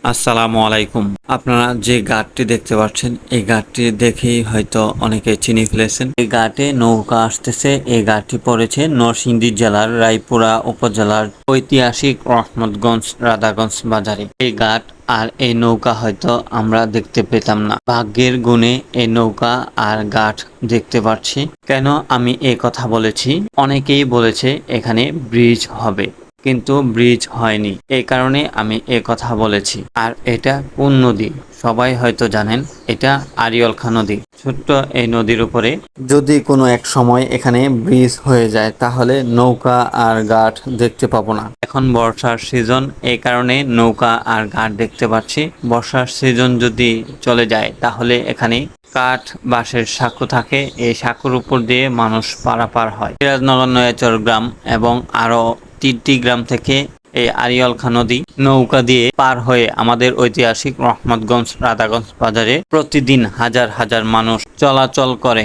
আসসালামু আলাইকুম। আপনারা যে ঘাটটি দেখতে পাচ্ছেন এই ঘাটটি দেখেই হয়তো অনেকে চিনে ফেলেছেন। এই ঘাটে নৌকা আসতেছে। এই ঘাটটি পড়েছে নরসিংদী জেলার রায়পুরা উপজেলার ঐতিহাসিক রহমতগঞ্জ রাধাগঞ্জ বাজারে। এই ঘাট আর এই নৌকা হয়তো আমরা দেখতে পেতাম না। ভাগ্যের গুণে এই নৌকা আর ঘাট দেখতে পাচ্ছি। কেন আমি এই কথা বলেছি? অনেকেই বলেছে এখানে ব্রিজ হবে, কিন্তু ব্রিজ হয়নি। এই কারণে আমি এ কথা বলেছি। আর এটা কোন নদী সবাই হয়তো জানেন, এটা আড়িয়াল খাঁ নদী। ছোট্ট এই নদীর উপরে যদি কোনো এক সময় এখানে ব্রিজ হয়ে যায় তাহলে নৌকা আর ঘাট দেখতে পাবো না। এখন বর্ষার সিজন, এই কারণে নৌকা আর ঘাট দেখতে পাচ্ছি। বর্ষার সিজন যদি চলে যায় তাহলে এখানে কাঠ বাঁশের সাঁকো থাকে। এই সাঁকোর উপর দিয়ে মানুষ পারাপার হয়। সিরাজনগর নয়াচর গ্রাম এবং আরো 3টি গ্রাম থেকে এই আড়িয়াল খাঁ নদী নৌকা দিয়ে পার হয়ে আমাদের ঐতিহাসিক রহমতগঞ্জ রাধাগঞ্জ বাজারে প্রতিদিন হাজার হাজার মানুষ চলাচল করে।